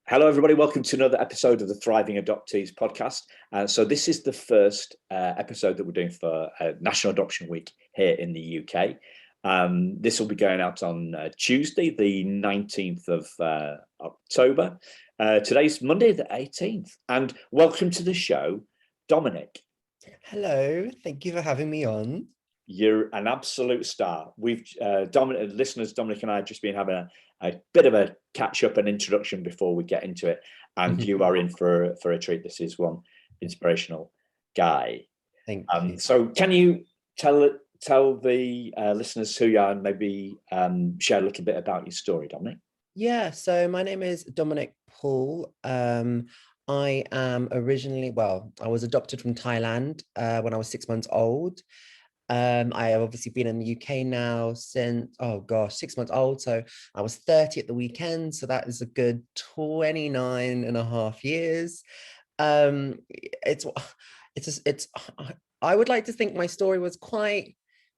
Hello, everybody. Welcome to another episode of the Thriving Adoptees podcast. So this is the first episode that we're doing for National Adoption Week here in the UK. This will be going out on Tuesday, the 19th of October. Today's Monday, the 18th. And welcome to the show, Dominic. Hello, thank you for having me on. You're an absolute star. Dominic and I have just been having a bit of a catch up and introduction before we get into it, and you are in for a treat. This is one inspirational guy. Thank you. So, can you tell the listeners who you are and maybe share a little bit about your story, Dominic? Yeah, so my name is Dominic Paul. I am I was adopted from Thailand when I was 6 months old. I have obviously been in the UK now since, 6 months old. So I was 30 at the weekend. So that is a good 29 and a half years. It's, I would like to think my story was quite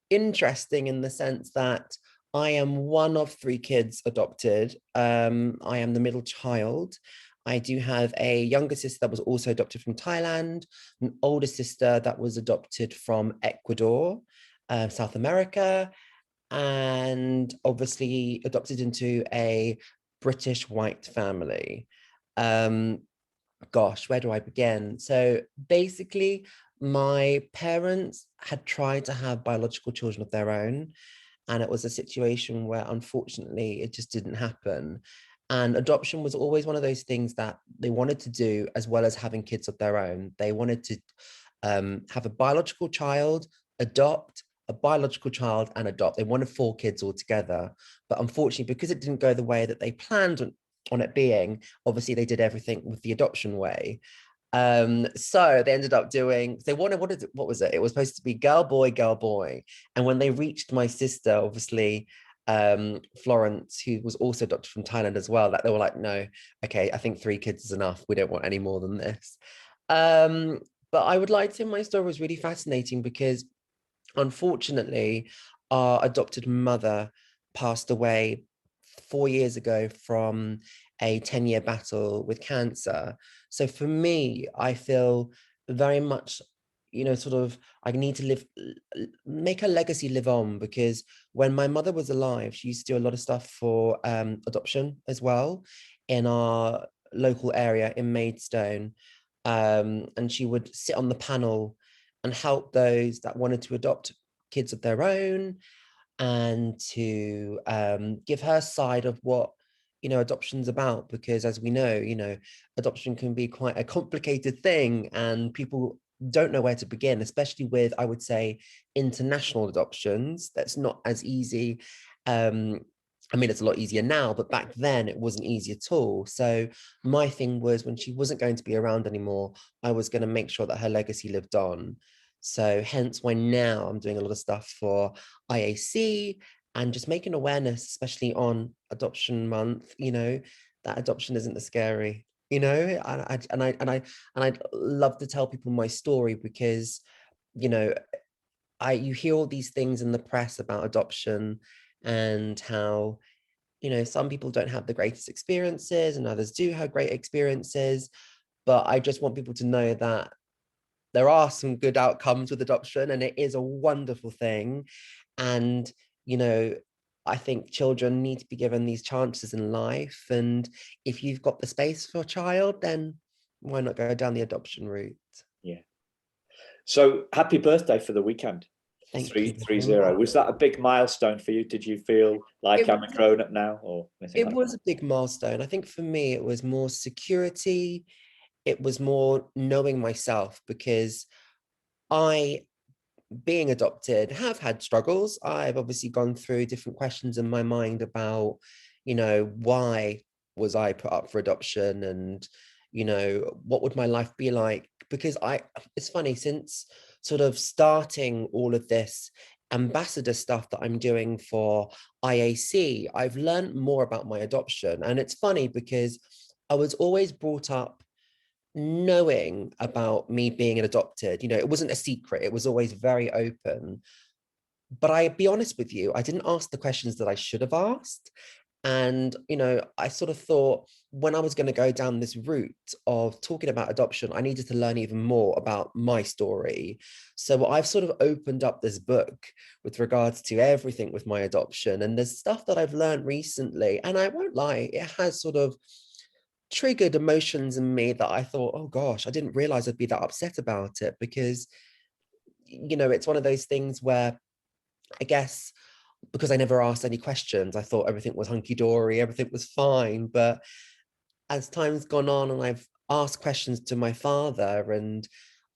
interesting in the sense that I am one of three kids adopted. I am the middle child. I do have a younger sister that was also adopted from Thailand, an older sister that was adopted from Ecuador, South America, and obviously adopted into a British white family. Where do I begin? So basically, my parents had tried to have biological children of their own, and it was a situation where unfortunately it just didn't happen. And adoption was always one of those things that they wanted to do as well as having kids of their own. They wanted to have a biological child, adopt, a biological child, and adopt. They wanted four kids altogether. But unfortunately, because it didn't go the way that they planned on it being, obviously they did everything with the adoption way. So they ended up doing, they wanted, what was it? It was supposed to be girl, boy. And when they reached my sister, obviously, Florence, who was also adopted from Thailand as well, that they were like, no, okay, I think three kids is enough. We don't want any more than this. But I would like to say my story was really fascinating because unfortunately, our adopted mother passed away 4 years ago from a 10-year battle with cancer. So for me, I feel very much, I need to make a legacy live on, because when my mother was alive, she used to do a lot of stuff for adoption as well in our local area in Maidstone. And she would sit on the panel and help those that wanted to adopt kids of their own, and to give her side of what adoption's about, because as we know, adoption can be quite a complicated thing and people don't know where to begin, especially with, I would say, international adoptions. That's not as easy. It's a lot easier now, but back then it wasn't easy at all. So my thing was, when she wasn't going to be around anymore, I was going to make sure that her legacy lived on. So hence why now I'm doing a lot of stuff for IAC and just making awareness, especially on Adoption Month, that adoption isn't as scary, I'd love to tell people my story, because, you hear all these things in the press about adoption and how, some people don't have the greatest experiences and others do have great experiences. But I just want people to know that there are some good outcomes with adoption, and it is a wonderful thing. And, I think children need to be given these chances in life. And if you've got the space for a child, then why not go down the adoption route? Yeah. So happy birthday for the weekend. Thank you. 330. Was that a big milestone for you? Did you feel like I'm a grown up now, or anything like that? It was a big milestone. I think for me, it was more security. It was more knowing myself, because I, being adopted, have had struggles. I've obviously gone through different questions in my mind about, why was I put up for adoption, and, what would my life be like? Because it's funny, since sort of starting all of this ambassador stuff that I'm doing for IAC, I've learned more about my adoption. And it's funny because I was always brought up knowing about me being an adopted. It wasn't a secret, it was always very open. But I'll be honest with you, I didn't ask the questions that I should have asked. And, I sort of thought when I was going to go down this route of talking about adoption, I needed to learn even more about my story. So I've sort of opened up this book with regards to everything with my adoption. And there's stuff that I've learned recently. And I won't lie, it has sort of triggered emotions in me that I thought, oh gosh, I didn't realize I'd be that upset about it, because, it's one of those things where I guess because I never asked any questions, I thought everything was hunky-dory, everything was fine. But as time's gone on and I've asked questions to my father and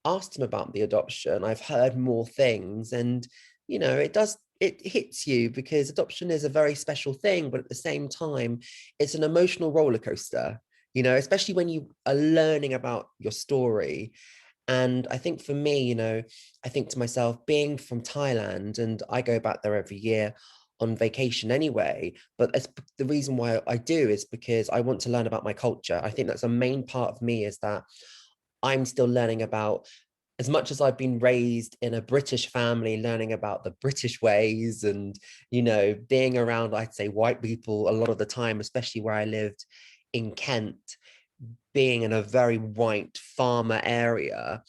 asked him about the adoption, I've heard more things. And, it hits you, because adoption is a very special thing, but at the same time, it's an emotional roller coaster, especially when you are learning about your story. And I think for me, I think to myself, being from Thailand, and I go back there every year on vacation anyway, but the reason why I do is because I want to learn about my culture. I think that's a main part of me, is that I'm still learning about, as much as I've been raised in a British family, learning about the British ways and, being around, I'd say, white people a lot of the time, especially where I lived in Kent, being in a very white farmer area,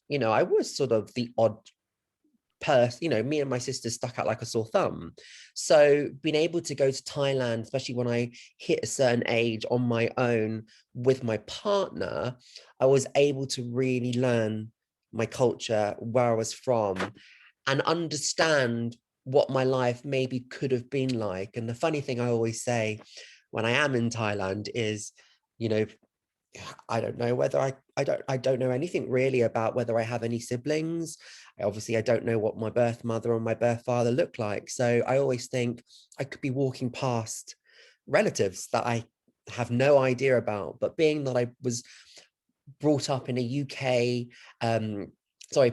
I was sort of the odd person, me and my sister stuck out like a sore thumb. So being able to go to Thailand, especially when I hit a certain age on my own with my partner, I was able to really learn my culture, where I was from, and understand what my life maybe could have been like. And the funny thing I always say when I am in Thailand is, you know, I don't know whether I don't know anything really about whether I have any siblings. I don't know what my birth mother or my birth father look like. So I always think I could be walking past relatives that I have no idea about. But being that I was brought up in a UK,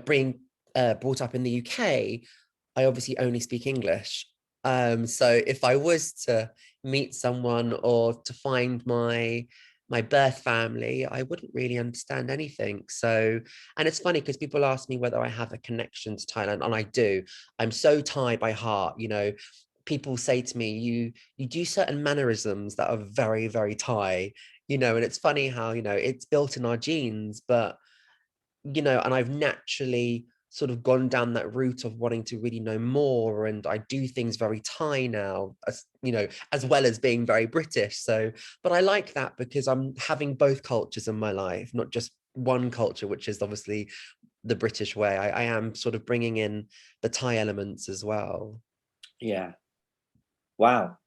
being brought up in the UK, I obviously only speak English. So if I was to meet someone or to find my birth family, I wouldn't really understand anything. So, and it's funny because people ask me whether I have a connection to Thailand, and I do. I'm so Thai by heart. People say to me, you do certain mannerisms that are very, very Thai, and it's funny how, it's built in our genes, but, and I've naturally sort of gone down that route of wanting to really know more. And I do things very Thai now, as well as being very British. So, but I like that because I'm having both cultures in my life, not just one culture, which is obviously the British way. I am sort of bringing in the Thai elements as well. Yeah. Wow.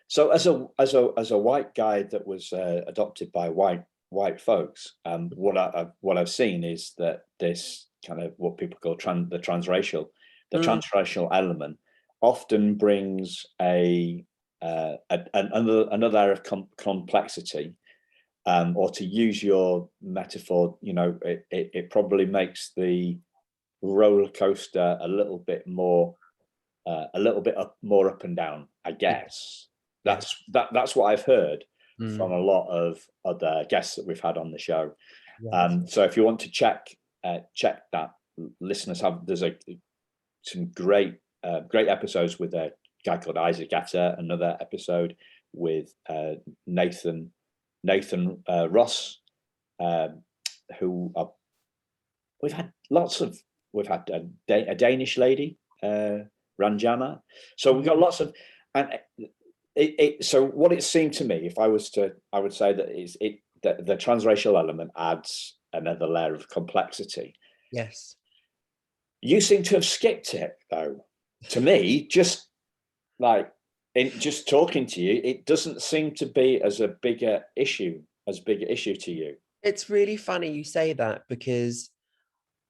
So as a white guy that was adopted by white folks, what I've seen is that this kind of what people call the transracial element often brings another area of complexity, or to use your metaphor, it probably makes the roller coaster a little bit more more up and down, I guess. Yeah. That's what I've heard from Mm. a lot of other guests that we've had on the show. Yes. So if you want to check that, listeners there's some great episodes with a guy called Isaac Atta, another episode with Nathan Ross, who we've had a Danish lady, Ranjana. So we've got lots of, and so what it seemed to me, I would say that the transracial element adds another layer of complexity. Yes. You seem to have skipped it, though. To me, just talking to you, it doesn't seem to be as big a issue to you. It's really funny you say that, because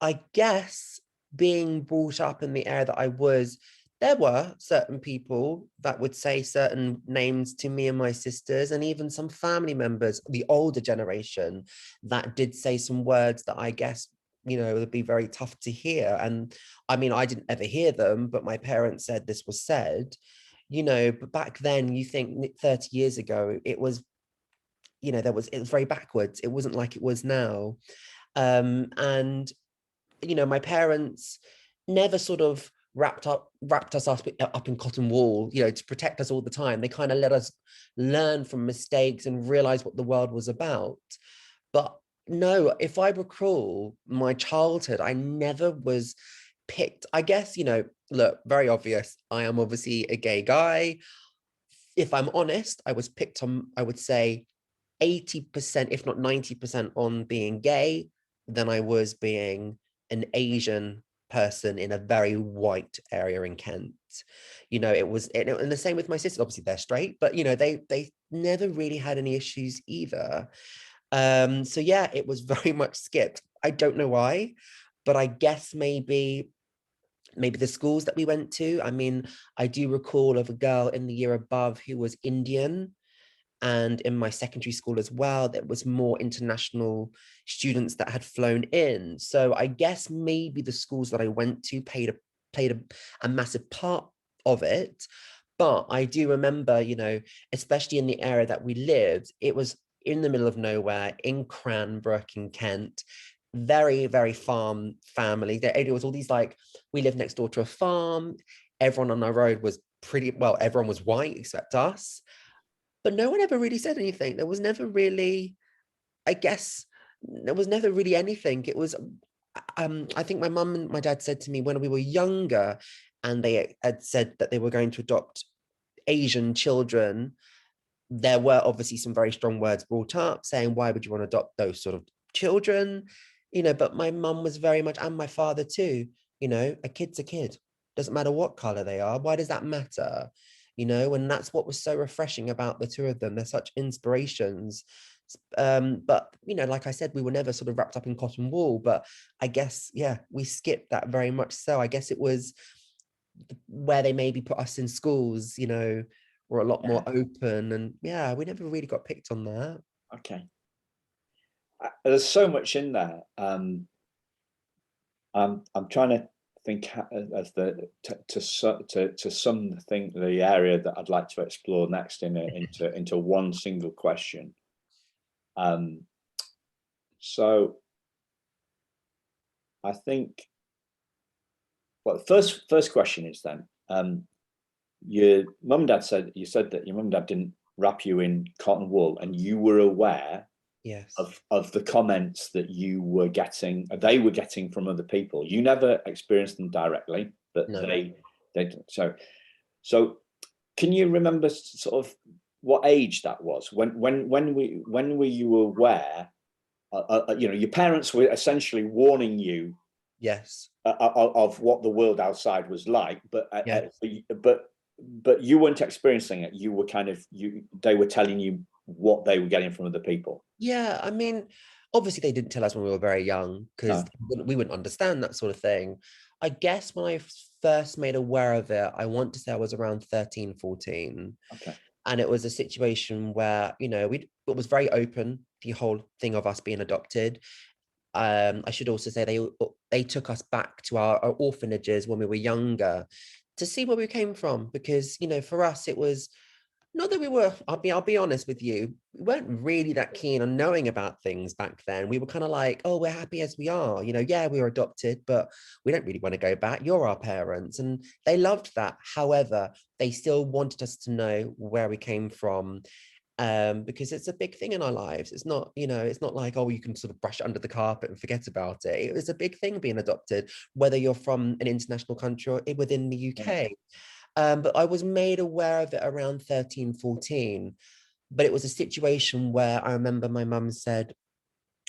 I guess being brought up in the area that I was, there were certain people that would say certain names to me and my sisters, and even some family members, the older generation, that did say some words that I guess, would be very tough to hear. And I mean, I didn't ever hear them, but my parents said this was said, but back then, you think 30 years ago, it was, it was very backwards. It wasn't like it was now. And my parents never sort of wrapped us up in cotton wool, you know, to protect us all the time. They kind of let us learn from mistakes and realize what the world was about. But no, if I recall my childhood, I never was picked. I guess, you know, look, very obvious. I am obviously a gay guy. If I'm honest, I was picked on, I would say 80%, if not 90% on being gay, than I was being an Asian person in a very white area in Kent. You know, it was, and the same with my sisters. Obviously, they're straight, but you know, they never really had any issues either. So yeah, it was very much skipped. I don't know why, but I guess maybe the schools that we went to. I mean, I do recall of a girl in the year above who was Indian, and in my secondary school as well, there was more international students that had flown in. So I guess maybe the schools that I went to played a massive part of it. But I do remember, you know, especially in the area that we lived, it was in the middle of nowhere in Cranbrook in Kent, very, very farm family. It was all these like, we lived next door to a farm. Everyone on our road was pretty, well, everyone was white except us. But no one ever really said anything. There was never really, I guess, there was never really anything. It was, I think my mum and my dad said to me when we were younger, and they had said that they were going to adopt Asian children. There were obviously some very strong words brought up saying, why would you want to adopt those sort of children? You know, but my mum was very much, and my father too, you know, a kid's a kid. Doesn't matter what color they are. Why does that matter? You know, and that's what was so refreshing about the two of them. They're such inspirations. But you know, like I said, we were never sort of wrapped up in cotton wool. But I guess, yeah, we skipped that very much so. I guess it was where they maybe put us in schools, you know, were a lot more open, and yeah, we never really got picked on that. Okay. There's so much in there. I'm trying to think as to sum the area that I'd like to explore next into one single question. So I think, well, the first question is then, your mum and dad said, you said that your mum and dad didn't wrap you in cotton wool, and you were aware Yes. of the comments that they were getting from other people. You never experienced them directly, but No. they so can you remember sort of what age that was? When were you aware? You know, your parents were essentially warning you, Yes. of what the world outside was like, Yeah. but you weren't experiencing it. You were they were telling you what they were getting from other people. Yeah, I mean, obviously they didn't tell us when we were very young because No. we wouldn't understand that sort of thing. I guess when I first made aware of it, I want to say I was around 13, 14. Okay. And it was a situation where, you know, it was very open, the whole thing of us being adopted. I should also say they took us back to our orphanages when we were younger to see where we came from, because, you know, for us it was not that we were, I'll be honest with you, we weren't really that keen on knowing about things back then. We were kind of like, oh, we're happy as we are. You know, yeah, we were adopted, but we don't really want to go back. You're our parents. And they loved that. However, they still wanted us to know where we came from, because it's a big thing in our lives. It's not, you know, it's not like, oh, you can sort of brush it under the carpet and forget about it. It was a big thing being adopted, whether you're from an international country or within the UK. But I was made aware of it around 13, 14. But it was a situation where I remember my mum said,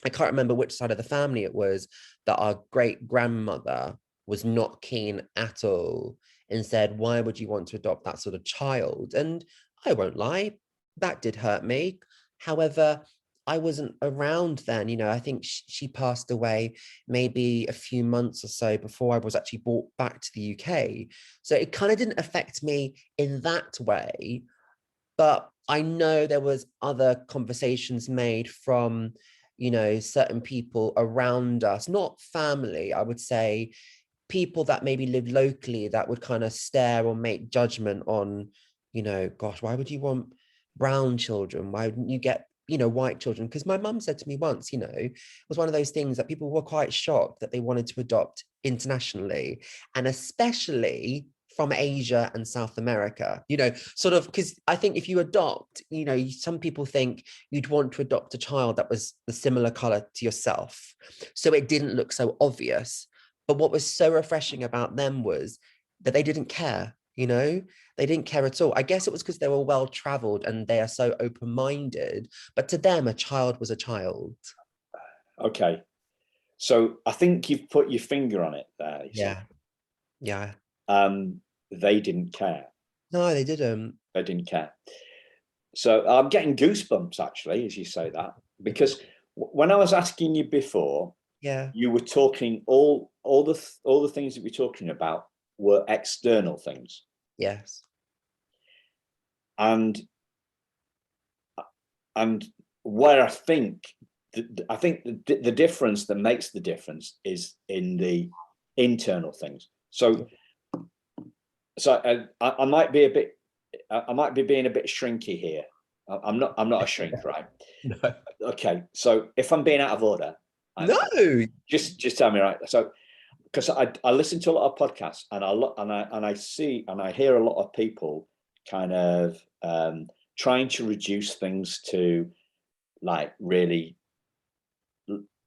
I can't remember which side of the family it was, that our great grandmother was not keen at all and said, why would you want to adopt that sort of child? And I won't lie, that did hurt me. However, I wasn't around then. You know, I think she passed away maybe a few months or so before I was actually brought back to the UK. So it kind of didn't affect me in that way. But I know there was other conversations made from, you know, certain people around us, not family, I would say people that maybe live locally that would kind of stare or make judgment on, you know, gosh, why would you want brown children? Why wouldn't you get white children, because my mum said to me once, it was one of those things that people were quite shocked that they wanted to adopt internationally, and especially from Asia and South America, sort of, because I think if you adopt, some people think you'd want to adopt a child that was the similar color to yourself, so it didn't look so obvious. But what was so refreshing about them was that they didn't care, they didn't care at all. I guess it was because they were well traveled and they are so open-minded, but to them, a child was a child. Okay. So I think you've put your finger on it there. Yeah. Yeah. They didn't care. No, they didn't. They didn't care. So I'm getting goosebumps, actually, as you say that, because when I was asking you before, yeah, you were talking, all the things that we're talking about were external things. Yes. And where I think the difference that makes the difference is in the internal things. So I might be being a bit shrinky here. I'm not a shrink, right? No. Okay. So if I'm being out of order, just tell me, right? So because I listen to a lot of podcasts, and I see and I hear a lot of people kind of trying to reduce things to like really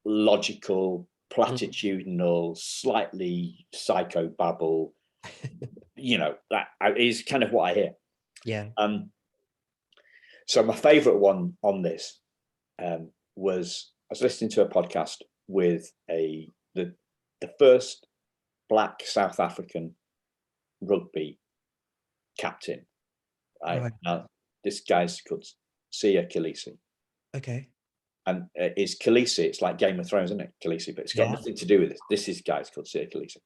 logical, platitudinal, slightly psychobabble. That is kind of what I hear. Yeah. So my favorite one on this was, I was listening to a podcast with the first Black South African rugby captain. Right. Now, this guy's called Sia Khaleesi. Okay. And it's Khaleesi. It's like Game of Thrones, isn't it? Khaleesi, but it's got nothing to do with this. This is guy's called Sia Khaleesi.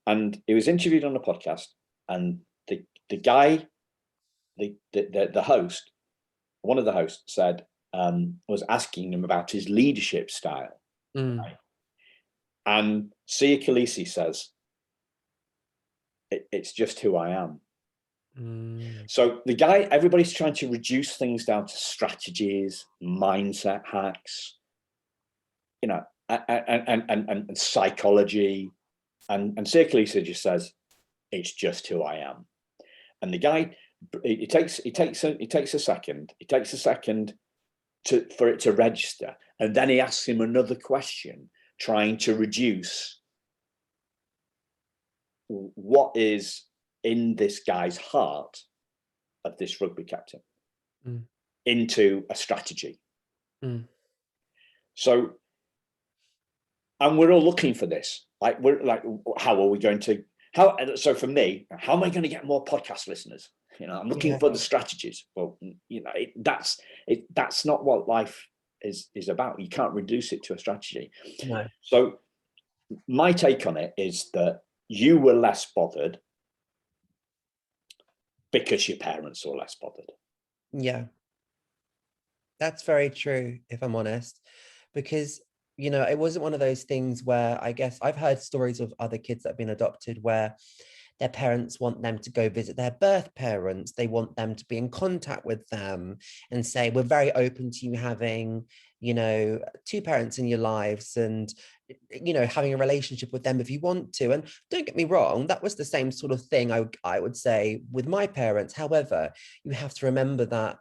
And he was interviewed on a podcast, and the guy, the host, one of the hosts said, was asking him about his leadership style. Right? And Sia Khaleesi says, it's just who I am. So the guy, everybody's trying to reduce things down to strategies, mindset hacks, and psychology. And Sia Khaleesi just says, it's just who I am. And the guy, it takes a second for it to register. And then he asks him another question, trying to reduce what is in this guy's heart of this rugby captain into a strategy. So, and we're all looking for this. We're like, how are we going to, so for me, how am I going to get more podcast listeners? I'm looking for the strategies. Well, that's not what life is about. You can't reduce it to a strategy. No. So my take on it is that you were less bothered because your parents were less bothered. Yeah. That's very true, if I'm honest, because, it wasn't one of those things where, I guess I've heard stories of other kids that have been adopted where their parents want them to go visit their birth parents. They want them to be in contact with them and say, we're very open to you having, two parents in your lives and, having a relationship with them if you want to. And don't get me wrong, that was the same sort of thing I would say with my parents. However, you have to remember that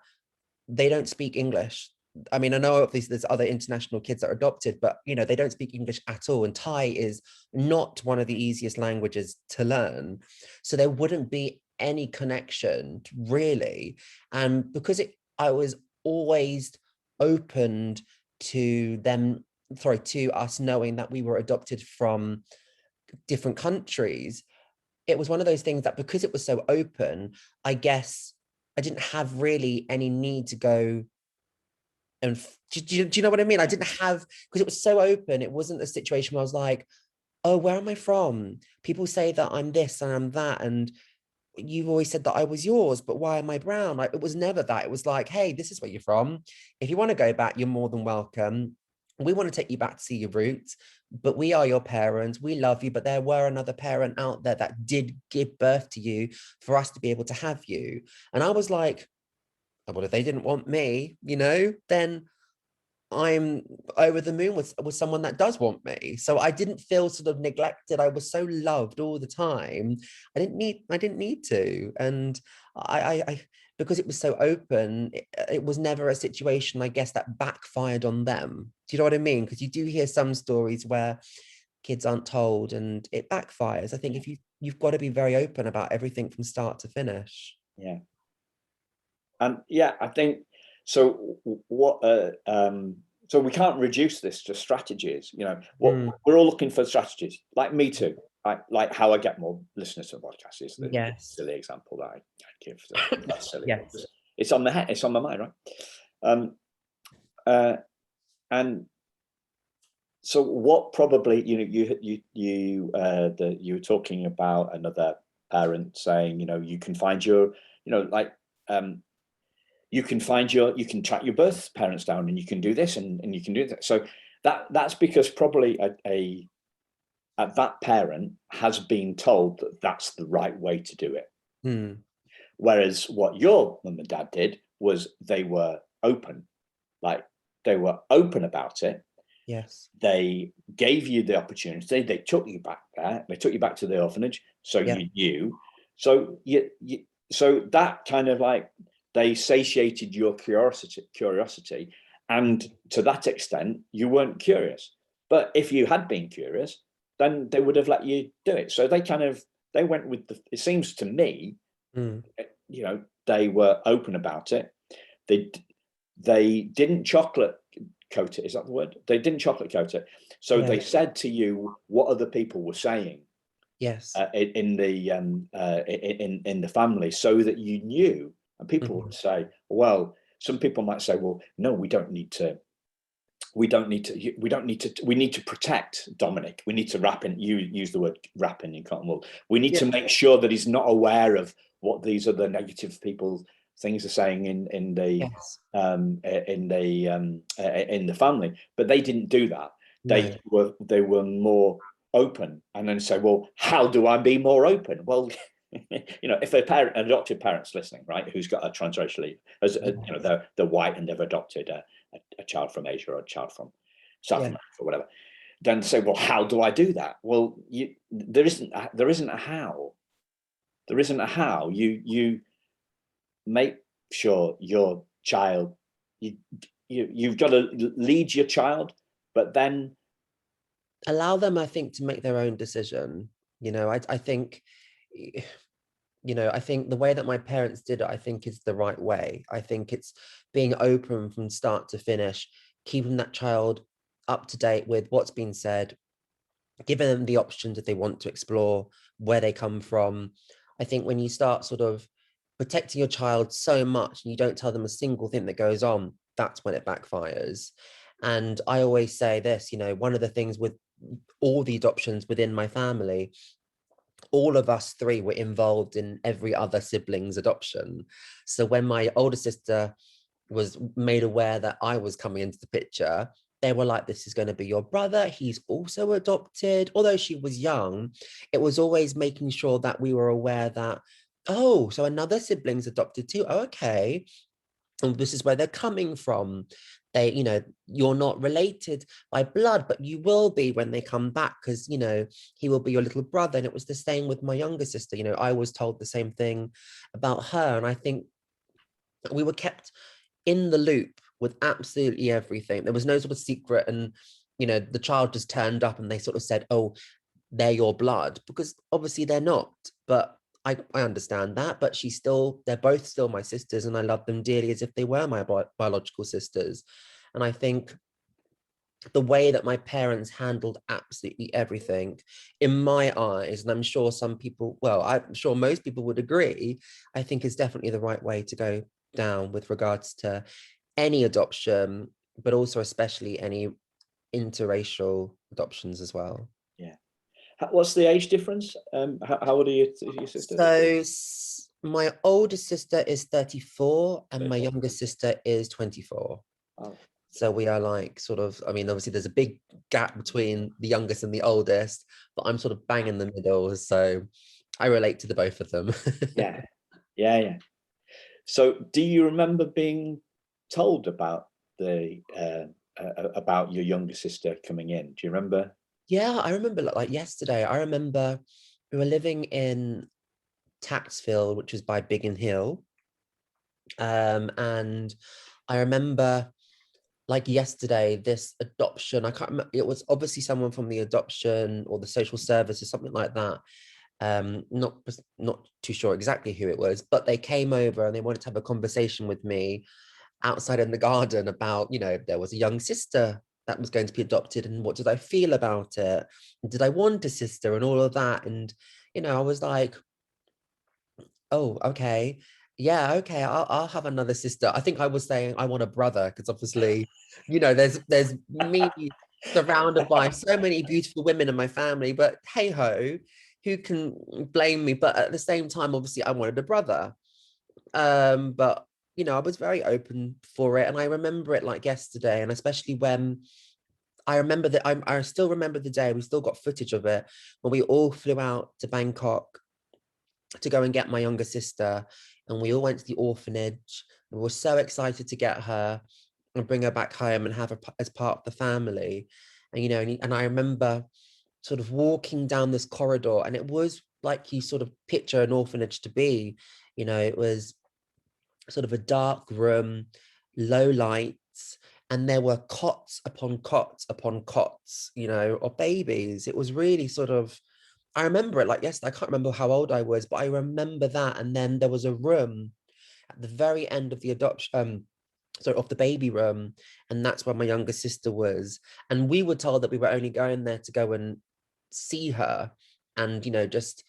they don't speak English. I mean, I know there's other international kids that are adopted, but, they don't speak English at all. And Thai is not one of the easiest languages to learn. So there wouldn't be any connection really. And because I was always opened to us knowing that we were adopted from different countries, it was one of those things that because it was so open, I guess I didn't have really any need to go. And do you know what I mean? I didn't have, because it was so open. It wasn't a situation where I was like, oh, where am I from? People say that I'm this and I'm that. And you've always said that I was yours, but why am I brown? It was never that. It was like, hey, this is where you're from. If you want to go back, you're more than welcome. We want to take you back to see your roots, but we are your parents. We love you, but there were another parent out there that did give birth to you for us to be able to have you. And I was like, well, if they didn't want me, then I'm over the moon with someone that does want me. So I didn't feel sort of neglected. I was so loved all the time. I didn't need to. And I because it was so open, it was never a situation, I guess, that backfired on them. Do you know what I mean? Because you do hear some stories where kids aren't told and it backfires. I think if you've got to be very open about everything from start to finish. Yeah. And yeah, I think so. So we can't reduce this to strategies. We're all looking for strategies. Like me too. Like how I get more listeners to the podcast is the Yes. silly example that I give. That's silly. Yes. It's on the head. It's on my mind, right? And so what probably you were talking about another parent saying you can find your you can track your birth parents down, and you can do this and you can do that. So that's because probably that parent has been told that that's the right way to do it. Whereas what your mum and dad did was they were open, like they were open about it. Yes. They gave you the opportunity. They took you back there. They took you back to the orphanage. So you knew. So so that kind of like, they satiated your curiosity, and to that extent, you weren't curious. But if you had been curious, then they would have let you do it. So they went with it seems to me, they were open about it. They didn't chocolate coat it. Is that the word? They didn't chocolate coat it. So they said to you what other people were saying. Yes. In the family, so that you knew. And people would say, well, some people might say, well, no, we need to protect Dominic. We need to wrap in. You use the word wrap in cotton wool. We need to make sure that he's not aware of what these other negative things are saying in the family. But they didn't do that. They were more open, and then say, well, how do I be more open? Well, if an adopted parent's listening, right, who's got a transracial, they're white and they've adopted a child from Asia or a child from South America or whatever, then say, well, how do I do that? Well, there isn't a how. There isn't a how. You make sure your child, you've got to lead your child, but then allow them, I think, to make their own decision. I think I think the way that my parents did it, I think, is the right way. I think it's being open from start to finish, keeping that child up to date with what's been said, giving them the options if they want to explore where they come from. I think when you start sort of protecting your child so much and you don't tell them a single thing that goes on, that's when it backfires. And I always say this, one of the things with all the adoptions within my family, all of us three were involved in every other sibling's adoption. So when my older sister was made aware that I was coming into the picture, they were like, this is going to be your brother. He's also adopted. Although she was young, it was always making sure that we were aware that, oh, so another sibling's adopted too. Oh, okay. And this is where they're coming from. They, you're not related by blood, but you will be when they come back, because, he will be your little brother. And it was the same with my younger sister. I was told the same thing about her. And I think we were kept in the loop with absolutely everything. There was no sort of secret. And, the child just turned up and they sort of said, oh, they're your blood, because obviously they're not. But I understand that, but they're both still my sisters, and I love them dearly as if they were my biological sisters. And I think the way that my parents handled absolutely everything, in my eyes, and I'm sure I'm sure most people would agree, I think is definitely the right way to go down with regards to any adoption, but also especially any interracial adoptions as well. Yeah. What's the age difference? How old are your sisters? So my older sister is 34 and my younger sister is 24. Oh. So we are like sort of, obviously there's a big gap between the youngest and the oldest, but I'm sort of bang in the middle. So I relate to the both of them. Yeah. So do you remember being told about the about your younger sister coming in? Do you remember? Yeah, I remember like yesterday. I remember we were living in Taxfield, which is by Biggin Hill. And I remember like yesterday, this adoption, I can't remember, it was obviously someone from the adoption or the social services, something like that. Not too sure exactly who it was, but they came over and they wanted to have a conversation with me outside in the garden about, there was a young sister that was going to be adopted and what did I feel about it? And did I want a sister and all of that? And, I was like, oh, okay. Yeah, okay. I'll have another sister. I think I was saying I want a brother because obviously, there's me surrounded by so many beautiful women in my family, but hey ho, who can blame me? But at the same time, obviously, I wanted a brother. But I was very open for it, and I remember it like yesterday, and especially when I remember that I still remember the day. We still got footage of it when we all flew out to Bangkok to go and get my younger sister, and we all went to the orphanage. And we were so excited to get her and bring her back home and have her as part of the family. And and I remember sort of walking down this corridor, and it was like you sort of picture an orphanage to be. It was sort of a dark room, low lights, and there were cots upon cots upon cots, of babies. It was really sort of, I remember it like yes, I can't remember how old I was, but I remember that. And then there was a room at the very end of the adoption, sorry, of the baby room, and that's where my younger sister was. And we were told that we were only going there to go and see her, and just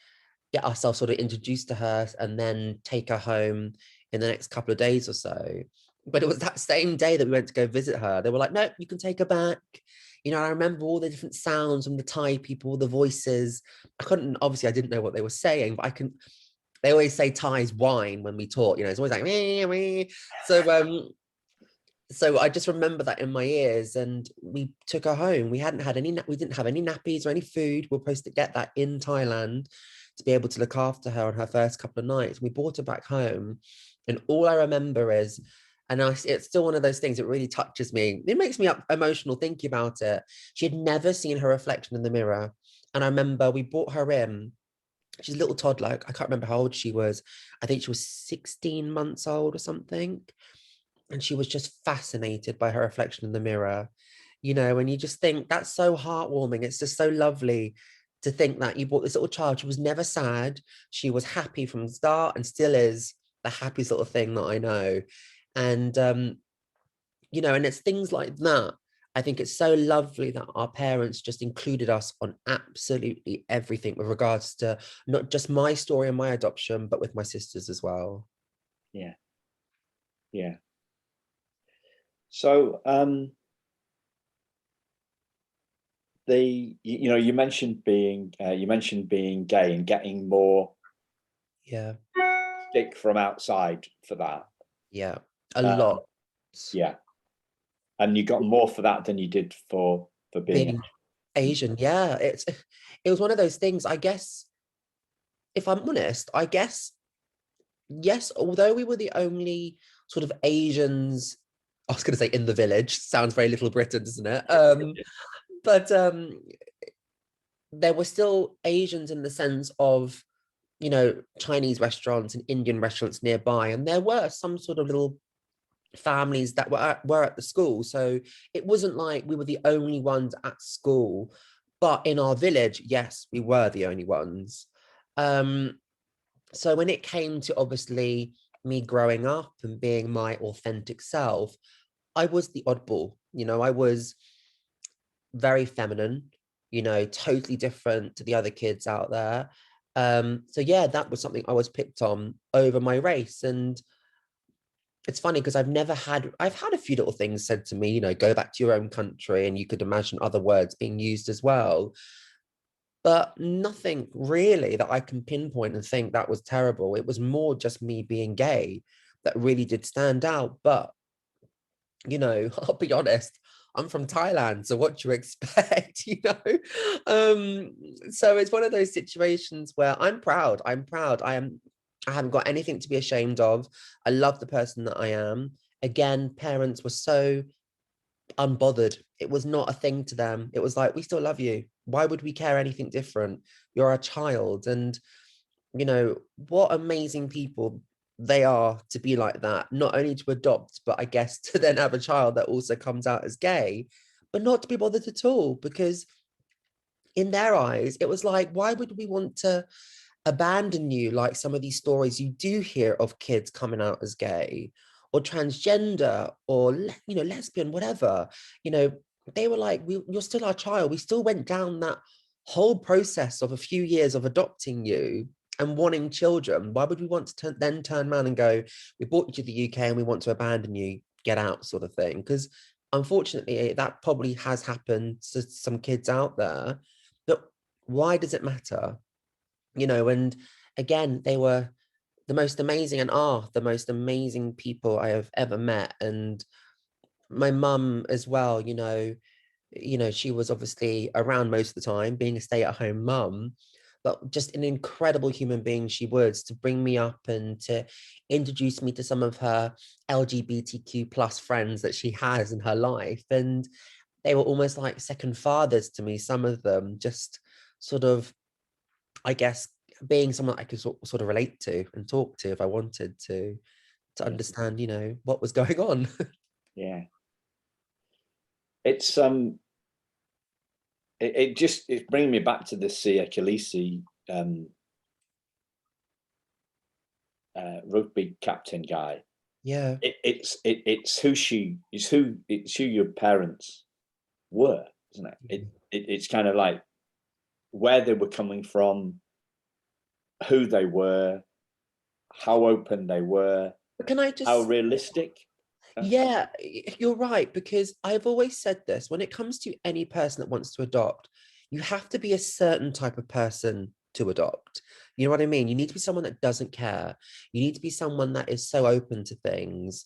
get ourselves sort of introduced to her, and then take her home in the next couple of days or so. But it was that same day that we went to go visit her. They were like, no, you can take her back. I remember all the different sounds from the Thai people, the voices. Obviously, I didn't know what they were saying, but they always say Thai's wine when we talk, it's always like, meh, meh. So I just remember that in my ears, and we took her home. We didn't have any nappies or any food. We were supposed to get that in Thailand to be able to look after her on her first couple of nights. We brought her back home, and all I remember is, it's still one of those things that really touches me. It makes me emotional thinking about it. She had never seen her reflection in the mirror. And I remember we brought her in. She's a little toddler. I can't remember how old she was. I think she was 16 months old or something. And she was just fascinated by her reflection in the mirror, and you just think that's so heartwarming. It's just so lovely to think that you brought this little child. She was never sad. She was happy from the start and still is the happiest little thing that I know. And, and it's things like that. I think it's so lovely that our parents just included us on absolutely everything with regards to not just my story and my adoption, but with my sisters as well. Yeah. Yeah. So you mentioned being gay and getting more Yeah. stick from outside for that. Yeah. A lot. Yeah. And you got more for that than you did for being Being Asian. Yeah. It was one of those things, I guess, if I'm honest, I guess, yes, although we were the only sort of Asians, I was going to say in the village, sounds very Little Britain, doesn't it? But there were still Asians in the sense of, Chinese restaurants and Indian restaurants nearby. And there were some sort of little families that were at the school. So it wasn't like we were the only ones at school. But in our village, yes, we were the only ones. So when it came to obviously me growing up and being my authentic self, I was the oddball. I was very feminine, totally different to the other kids out there. So yeah, that was something I was picked on over my race. And it's funny because I've had a few little things said to me, go back to your own country, and you could imagine other words being used as well. But nothing really that I can pinpoint and think that was terrible. It was more just me being gay that really did stand out. But, I'll be honest, I'm from Thailand, so what do you expect, So it's one of those situations where I'm proud. I am I haven't got anything to be ashamed of. I love the person that I am. Again, parents were so unbothered. It was not a thing to them. It was like, we still love you. Why would we care anything different? You're a child. And, you know, what amazing people they are to be like that, not only to adopt, but I guess to then have a child that also comes out as gay, but not to be bothered at all, because in their eyes, it was like, why would we want to abandon you, like some of these stories you do hear of kids coming out as gay or transgender or lesbian, whatever. You know, they were like, you're still our child. We still went down that whole process of a few years of adopting you and wanting children. Why would we want to then turn around and go, we brought you to the UK and we want to abandon you, get out, sort of thing? Because unfortunately that probably has happened to some kids out there. But why does it matter? You know, and again, they were the most amazing and are the most amazing people I have ever met. And my mum as well, she was obviously around most of the time, being a stay-at-home mum, but just an incredible human being she was, to bring me up and to introduce me to some of her LGBTQ plus friends that she has in her life. And they were almost like second fathers to me, some of them, just sort of, I guess, being someone I could sort of relate to and talk to if I wanted to Yeah. understand, what was going on. Yeah. It's it's bringing me back to the Sia Khaleesi rugby captain guy. Yeah. It's who your parents were, isn't it? It's kind of like where they were coming from, who they were, how open they were, But can I how just, realistic. yeah, you're right, because I've always said this, when it comes to any person that wants to adopt, you have to be a certain type of person to adopt. You know what I mean? You need to be someone that doesn't care. You need to be someone that is so open to things,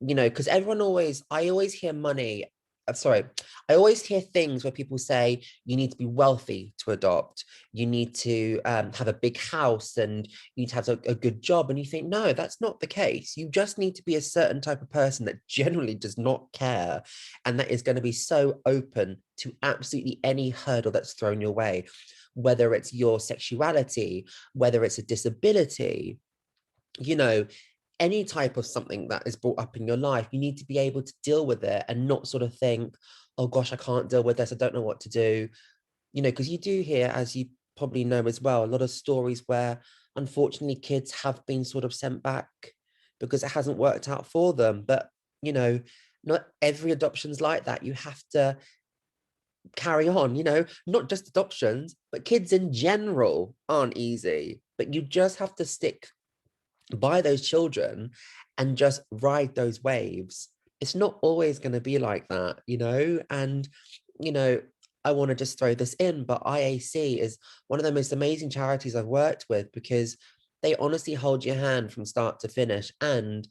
because I always hear money. Sorry, I always hear things where people say you need to be wealthy to adopt. You need to have a big house and you need to have a good job. And you think, no, that's not the case. You just need to be a certain type of person that generally does not care and that is going to be so open to absolutely any hurdle that's thrown your way, whether it's your sexuality, whether it's a disability, you know, any type of something that is brought up in your life. You need to be able to deal with it and not sort of think, oh gosh, I can't deal with this, I don't know what to do. Because you do hear, as you probably know as well, a lot of stories where unfortunately kids have been sort of sent back because it hasn't worked out for them. But not every adoption's like that. You have to carry on, not just adoptions, but kids in general aren't easy. But you just have to stick by those children and just ride those waves. It's not always going to be like that, and you know I want to just throw this in, but IAC is one of the most amazing charities I've worked with, because they honestly hold your hand from start to finish, and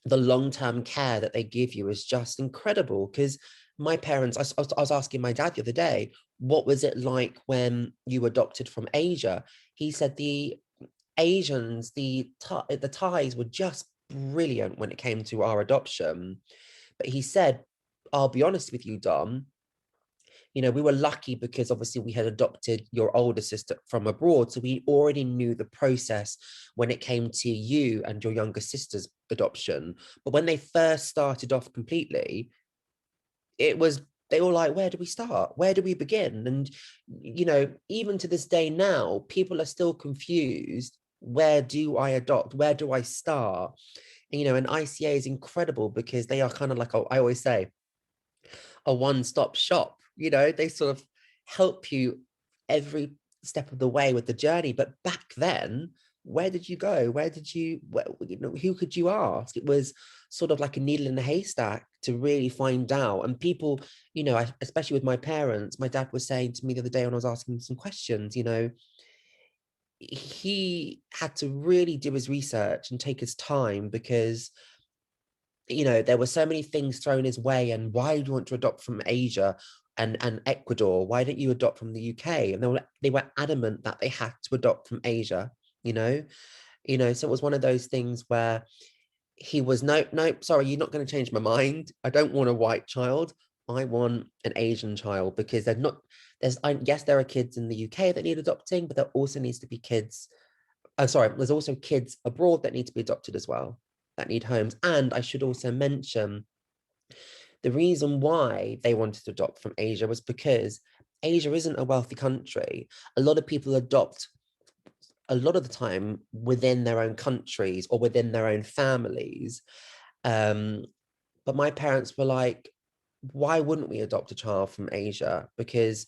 the long-term care that they give you is just incredible. Because my parents, I was asking my dad the other day, what was it like when you adopted from Asia? He said the Asians, the Thais were just brilliant when it came to our adoption. But he said, I'll be honest with you, Dom, we were lucky because obviously we had adopted your older sister from abroad. So we already knew the process when it came to you and your younger sister's adoption. But when they first started off completely, they were like, where do we start? Where do we begin? And, even to this day now, people are still confused. Where do I adopt? Where do I start? And ICA is incredible because they are kind of like, I always say, a one-stop shop. They sort of help you every step of the way with the journey. But back then, where did you go? Who could you ask? It was sort of like a needle in a haystack to really find out. And people, especially with my parents, my dad was saying to me the other day when I was asking him some questions, he had to really do his research and take his time, because there were so many things thrown his way. And why do you want to adopt from Asia and Ecuador? Why don't you adopt from the UK? And they were adamant that they had to adopt from Asia. you know. So it was one of those things where he was, no, sorry, you're not going to change my mind. I don't want a white child. I want an Asian child, because yes, there are kids in the UK that need adopting, but there also needs to be kids. There's also kids abroad that need to be adopted as well, that need homes. And I should also mention, the reason why they wanted to adopt from Asia was because Asia isn't a wealthy country. A lot of people adopt a lot of the time within their own countries or within their own families. But my parents were like, why wouldn't we adopt a child from Asia? Because,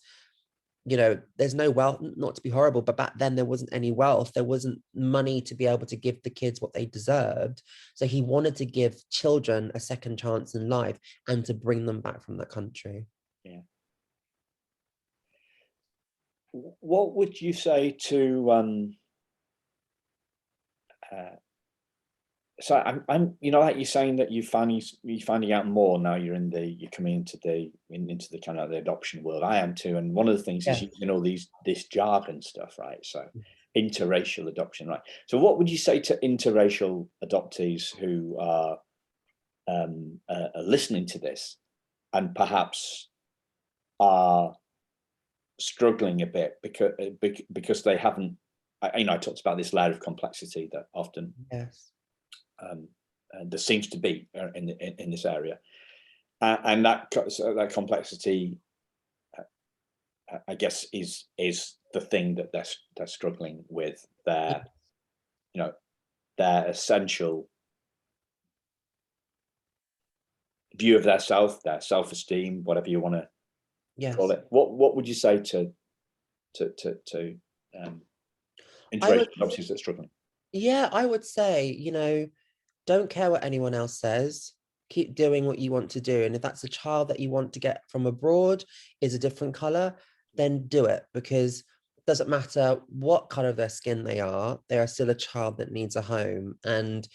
there's no wealth, not to be horrible, but back then there wasn't any wealth. There wasn't money to be able to give the kids what they deserved. So he wanted to give children a second chance in life and to bring them back from that country. Yeah. What would you say to so I'm like you're saying that you're finding out more now, you're coming into the kind of the adoption world. I am too, and one of the things is using all this jargon stuff, right? So interracial adoption, right? So what would you say to interracial adoptees who are listening to this and perhaps are struggling a bit because they haven't, I talked about this layer of complexity that often there seems to be in this area, and that complexity, I guess, is the thing that they're struggling with. Their essential view of their self-esteem, whatever you want to call it. What would you say to interracial adoptees that are struggling? I would say, don't care what anyone else says. Keep doing what you want to do. And if that's a child that you want to get from abroad is a different color, then do it, because it doesn't matter what color of their skin they are still a child that needs a home. And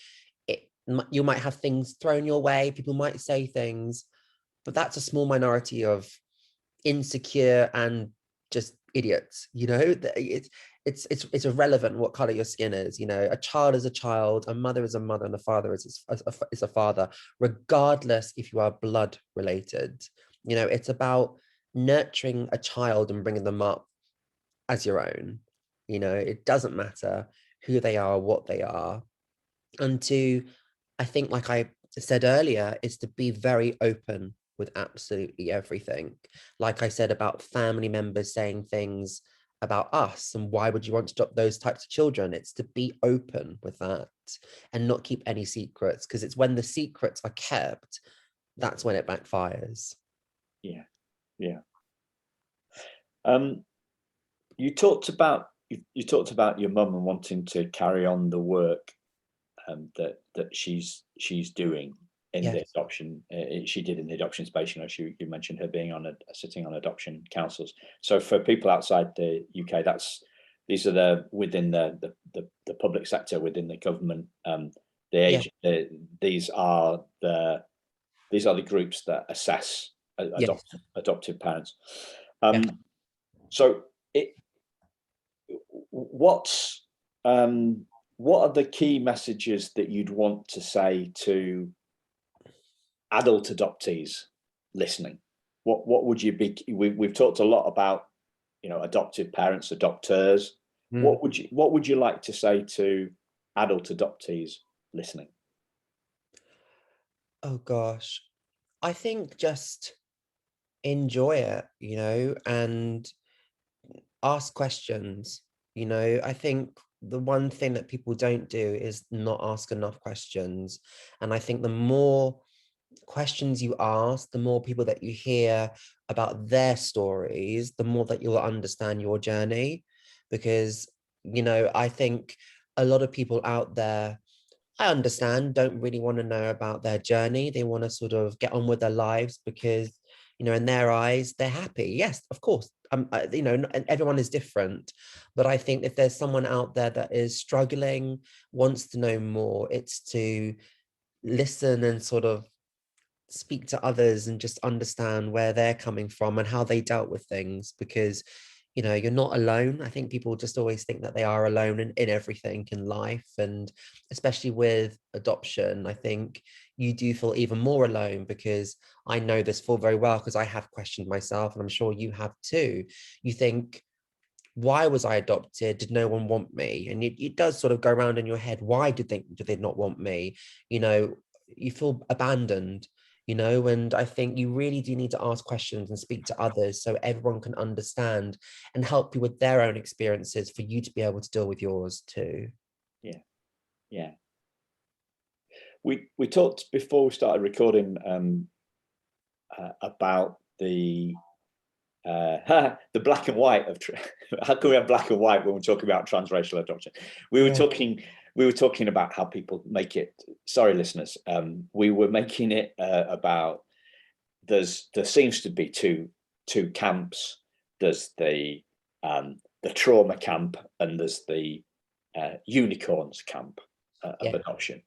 you might have things thrown your way. People might say things, but that's a small minority of insecure and just idiots. It's irrelevant what color your skin is. A child is a child, a mother is a mother, and a father is a father, regardless if you are blood related. It's about nurturing a child and bringing them up as your own. It doesn't matter who they are, what they are. And I think, like I said earlier, is to be very open with absolutely everything. Like I said about family members saying things about us and why would you want to adopt those types of children, it's to be open with that and not keep any secrets, because it's when the secrets are kept that's when it backfires. Yeah. You talked about your mum and wanting to carry on the work that she's doing in the adoption. She did in the adoption space. You mentioned her being sitting on adoption councils. So for people outside the UK, these are within the public sector, within the government. These are the groups that assess adoptive parents. So what are the key messages that you'd want to say to adult adoptees listening? What would you be? We've talked a lot about adoptive parents, adopters. What would you like to say to adult adoptees listening? Oh gosh, I think just enjoy it, and ask questions. I think the one thing that people don't do is not ask enough questions. And I think the more questions you ask, the more people that you hear about their stories, the more that you'll understand your journey. Because, I think a lot of people out there, I understand, don't really want to know about their journey. They want to sort of get on with their lives because, in their eyes, they're happy. Yes, of course. Everyone is different. But I think if there's someone out there that is struggling, wants to know more, it's to listen and sort of speak to others and just understand where they're coming from and how they dealt with things. Because you know, you're not alone. I think people just always think that they are alone in everything in life. And especially with adoption, I think you do feel even more alone, because I know this full very well, because I have questioned myself, and I'm sure you have too. You think, why was I adopted? Did no one want me? And it does sort of go around in your head. Why did they not want me? You know, you feel abandoned, you know, and I think you really do need to ask questions and speak to others so everyone can understand and help you with their own experiences for you to be able to deal with yours too. Yeah, yeah. We talked before we started recording about the black and white of how can we have black and white when we're talking about transracial adoption? We were talking about how people make it. Sorry, listeners, we were making it about there seems to be two camps. There's the trauma camp, and there's the unicorns camp of adoption.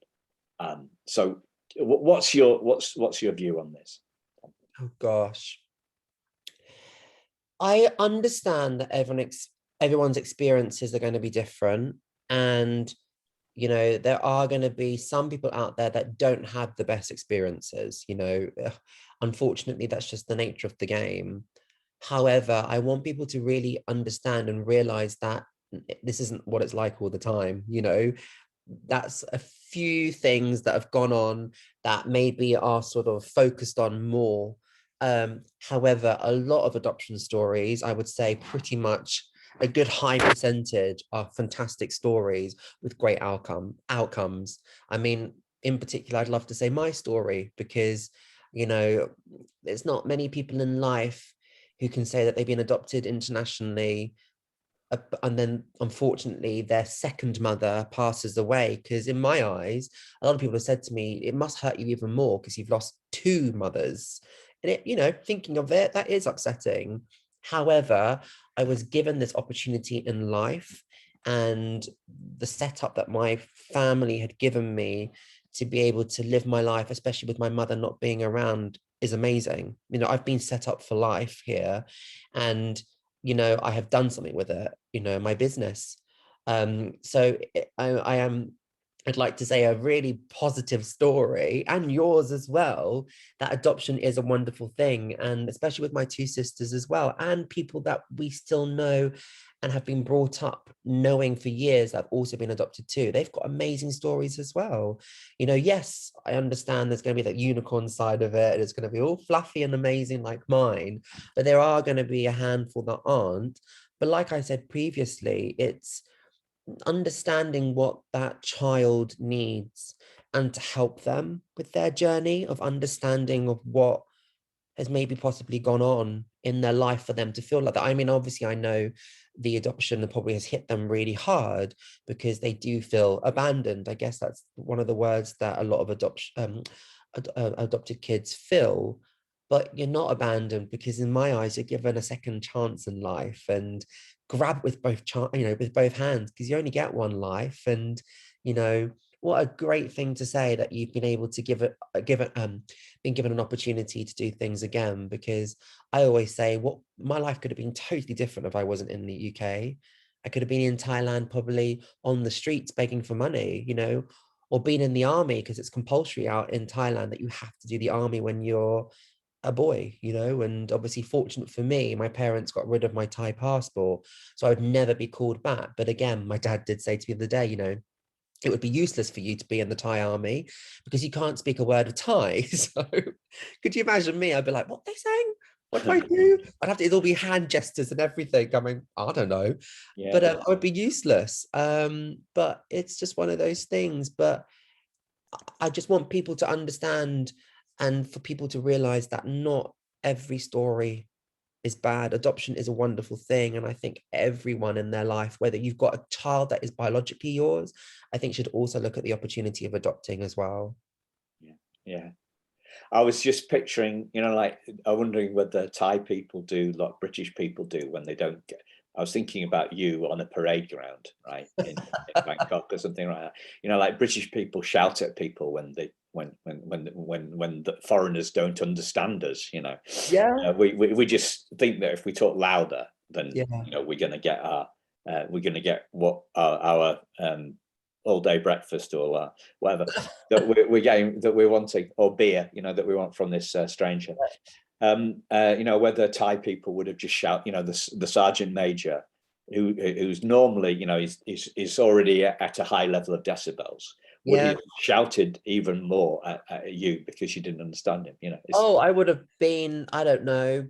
So what's your view on this? Oh gosh, I understand that everyone's experiences are going to be different, and you know, there are going to be some people out there that don't have the best experiences, you know. Unfortunately, that's just the nature of the game. However, I want people to really understand and realize that this isn't what it's like all the time, you know. That's a few things that have gone on that maybe are sort of focused on more. However, a lot of adoption stories, I would say pretty much a good high percentage are fantastic stories with great outcomes. I mean, in particular, I'd love to say my story, because, you know, there's not many people in life who can say that they've been adopted internationally, and then unfortunately their second mother passes away. Because in my eyes, a lot of people have said to me, it must hurt you even more because you've lost two mothers. And it, you know, thinking of it, that is upsetting. However, I was given this opportunity in life, and the setup that my family had given me to be able to live my life, especially with my mother not being around, is amazing. You know, I've been set up for life here, and you know, I have done something with it, you know, my business. So I am, I'd like to say, a really positive story, and yours as well, that adoption is a wonderful thing. And especially with my two sisters as well, and people that we still know and have been brought up knowing for years that have also been adopted too. They've got amazing stories as well. You know, yes, I understand there's going to be that unicorn side of it, and it's going to be all fluffy and amazing like mine, but there are going to be a handful that aren't. But like I said previously, it's understanding what that child needs and to help them with their journey of understanding of what has maybe possibly gone on in their life for them to feel like that. I mean, obviously, I know the adoption probably has hit them really hard because they do feel abandoned. I guess that's one of the words that a lot of adopted kids feel. But you're not abandoned, because in my eyes, you're given a second chance in life, and grab with both, you know, with both hands, because you only get one life. And you know, what a great thing to say that you've been able to been given an opportunity to do things again. Because I always say, what my life could have been totally different if I wasn't in the UK. I could have been in Thailand, probably on the streets begging for money, you know, or been in the army, because it's compulsory out in Thailand that you have to do the army when you're a boy, you know. And obviously, fortunate for me, my parents got rid of my Thai passport, so I would never be called back. But again, my dad did say to me the other day, you know, it would be useless for you to be in the Thai army because you can't speak a word of Thai. So could you imagine me? I'd be like, what are they saying? What do I do? I'd have to, it'll be hand gestures and everything. I mean, I don't know. Yeah. But I would be useless. But it's just one of those things. But I just want people to understand, and for people to realize that not every story is bad. Adoption is a wonderful thing. And I think everyone in their life, whether you've got a child that is biologically yours, I think should also look at the opportunity of adopting as well. Yeah. Yeah. I was just picturing, you know, like I'm wondering whether Thai people do like British people do when they don't get. I was thinking about you on a parade ground, right, in Bangkok or something like that. You know, like British people shout at people when the foreigners don't understand us. You know, Yeah. we just think that if we talk louder, then Yeah. we're going to get what our all day breakfast or whatever that we're wanting, or beer, that we want from this stranger. Whether Thai people would have just shouted, the sergeant major, who's normally, is already at a high level of decibels, would he have shouted even more at you because you didn't understand him? I would have been, I don't know,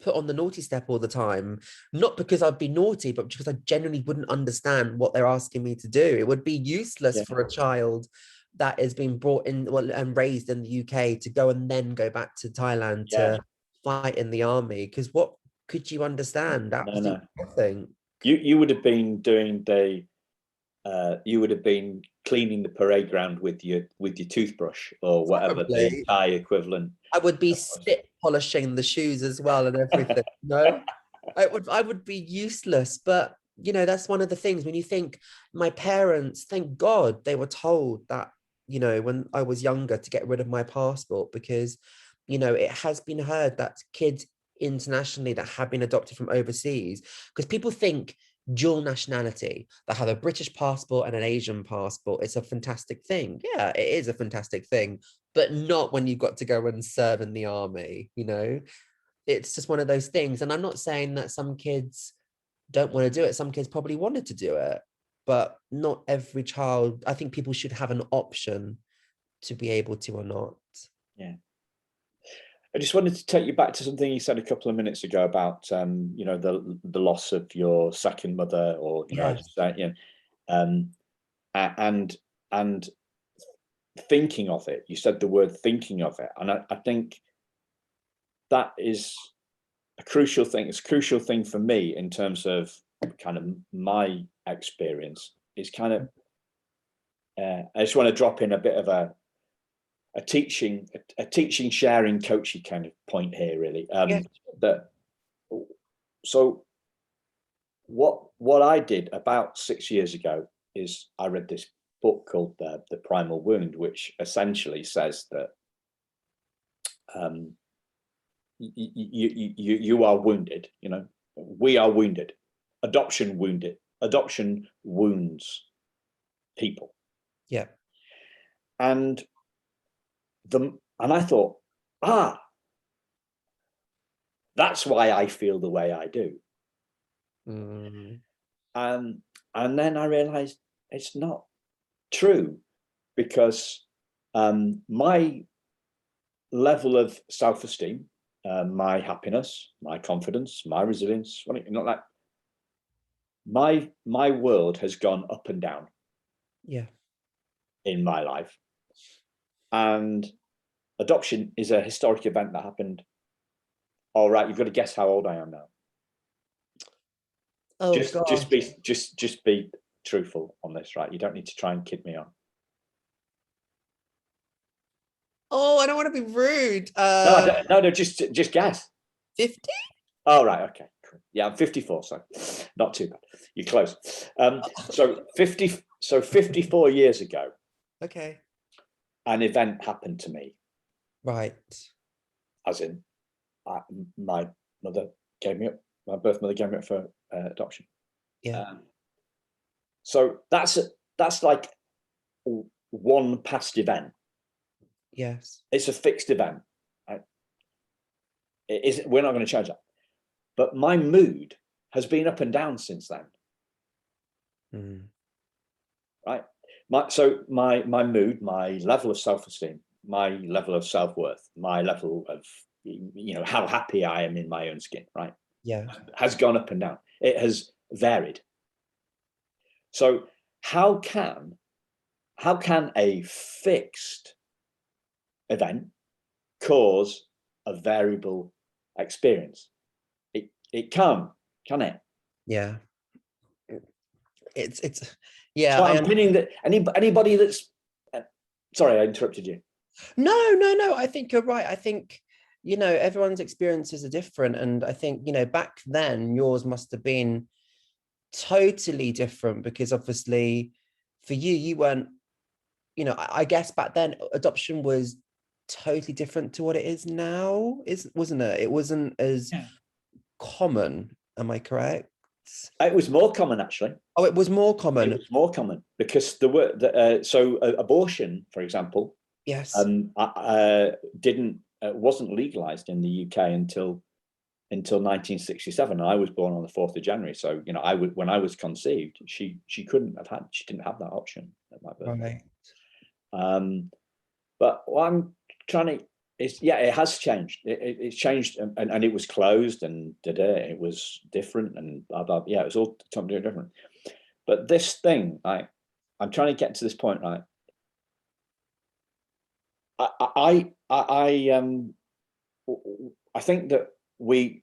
put on the naughty step all the time, not because I'd be naughty, but because I genuinely wouldn't understand what they're asking me to do. It would be useless for a child that has been brought in and raised in the UK to go and then go back to Thailand to fight in the army, because what could you understand? Absolutely nothing. You would have been doing you would have been cleaning the parade ground with your toothbrush or whatever the Thai equivalent. I would be spit polishing the shoes as well and everything. No, I would be useless. But that's one of the things when you think, my parents, thank God they were told that, when I was younger, to get rid of my passport, because it has been heard that kids internationally that have been adopted from overseas, because people think dual nationality, that have a British passport and an Asian passport, it's a fantastic thing. Yeah, it is a fantastic thing, but not when you've got to go and serve in the army. It's just one of those things. And I'm not saying that some kids don't want to do it. Some kids probably wanted to do it, but not every child. I think people should have an option to be able to or not. Yeah. I just wanted to take you back to something you said a couple of minutes ago about the loss of your second mother, or and thinking of it. You said the word thinking of it, and I think that is a crucial thing. It's a crucial thing for me in terms of kind of my experience. Is kind of I just want to drop in a bit of a teaching, sharing, coaching kind of point here, really. So what I did about 6 years ago is I read this book called The Primal Wound, which essentially says that you are wounded. We are wounded. Adoption wounds people. Yeah. And I thought, that's why I feel the way I do. And then I realized it's not true, because my level of self-esteem, my happiness, my confidence, my resilience, my world has gone up and down. Yeah. In my life. And adoption is a historic event that happened. All right, you've got to guess how old I am now. Oh, just be truthful on this, right? You don't need to try and kid me on. Oh, I don't want to be rude. No, just guess. 50? Oh, right, okay, cool. Yeah, I'm 54, so not too bad. You're close. So 54 years ago. Okay. An event happened to me. Right. As in, my mother gave me up. My birth mother gave me up for adoption. Yeah. So that's like one past event. Yes. It's a fixed event. Right? We're not going to change that. But my mood has been up and down since then. Right. My mood, my level of self-esteem, my level of self-worth, my level of how happy I am in my own skin, right? Yeah. Has gone up and down. It has varied. So how can a fixed event cause a variable experience? It can it? Yeah. It's yeah. So I'm pinning that anybody that's sorry, I interrupted you. No. I think you're right. I think, everyone's experiences are different. And I think, back then yours must have been totally different, because obviously for you weren't, I guess back then adoption was totally different to what it is now, wasn't it? It wasn't as common. Am I correct? It was more common, actually. Oh, it was more It common. was more common because there were abortion, for example, Yes. didn't wasn't legalized in the UK until 1967. I was born on the 4th of January, so when I was conceived, she didn't have that option at my birth. Right. But what I'm trying to is, it has changed. It's changed, and it was closed, and it was different, and blah blah. Yeah, it was all totally different. But this thing, I'm trying to get to this point, right? I think that we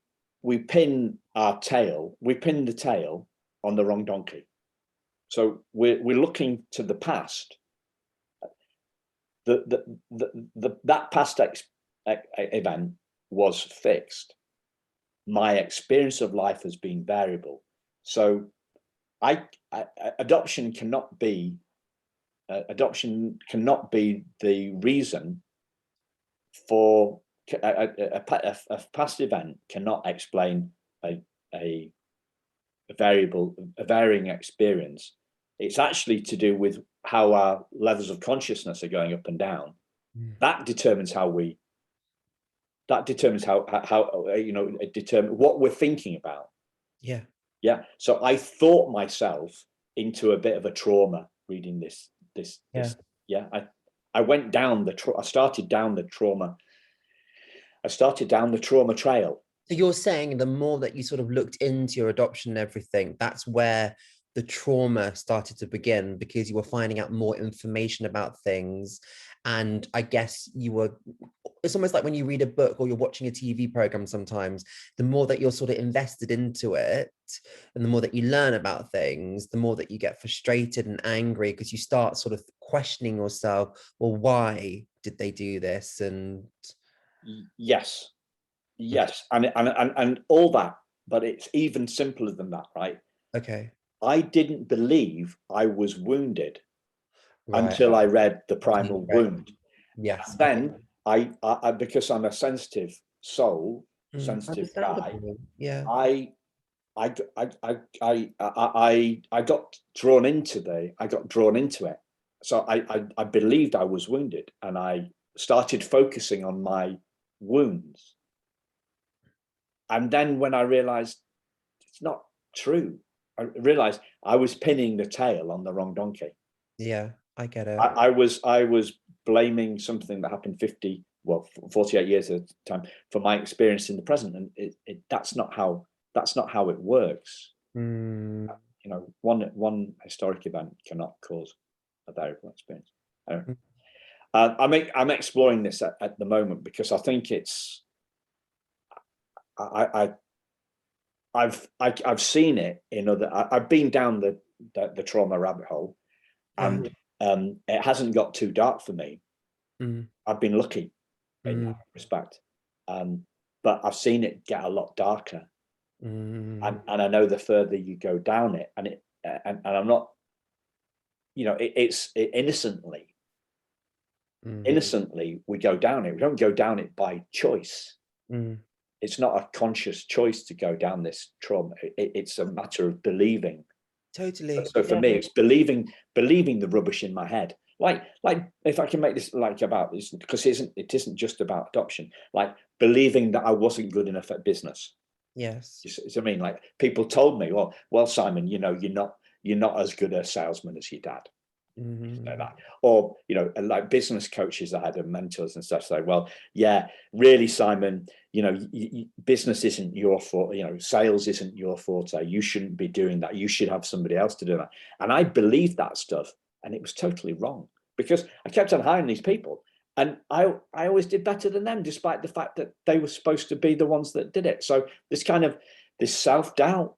pin the tail on the wrong donkey. So we're looking to the past. That past event was fixed. My experience of life has been variable. So adoption cannot be the reason for a past event cannot explain a varying experience. It's actually to do with how our levels of consciousness are going up and down. That determines how determine what we're thinking about. Yeah. So I thought myself into a bit of a trauma reading this. Yeah. I went down I started down the trauma trail. So you're saying the more that you sort of looked into your adoption and everything, that's where the trauma started to begin, because you were finding out more information about things. And I guess it's almost like when you read a book or you're watching a TV program sometimes, the more that you're sort of invested into it and the more that you learn about things, the more that you get frustrated and angry, because you start sort of questioning yourself, well, why did they do this? And yes, and all that, but it's even simpler than that, right? Okay. I didn't believe I was wounded until I read The Primal Wound. Yes. And then I because I'm a sensitive soul, sensitive guy, yeah, I got drawn into it. So I believed I was wounded, and I started focusing on my wounds. And then when I realized it's not true, I realized I was pinning the tail on the wrong donkey. Yeah, I get it. I was blaming something that happened 48 years at the time for my experience in the present, and that's not how it works. One historic event cannot cause a variable experience. I'm exploring this at the moment because I think it's I've seen it in other. I've been down the trauma rabbit hole, and it hasn't got too dark for me. I've been lucky in that respect, but I've seen it get a lot darker, and I know the further you go down it, and I'm not, it's innocently we go down it. We don't go down it by choice. It's not a conscious choice to go down this trauma. It's a matter of believing. Totally. So for me, it's believing the rubbish in my head. Like if I can make this about this, because it isn't just about adoption. Like believing that I wasn't good enough at business. Yes. I mean, like people told me, well, Simon, you're not as good a salesman as your dad. Like that. Or like business coaches I had and mentors and stuff say, well, yeah, really, Simon, business isn't your fault, sales isn't your forte, you shouldn't be doing that, you should have somebody else to do that. And I believed that stuff, and it was totally wrong, because I kept on hiring these people, and I always did better than them, despite the fact that they were supposed to be the ones that did it. So this self-doubt,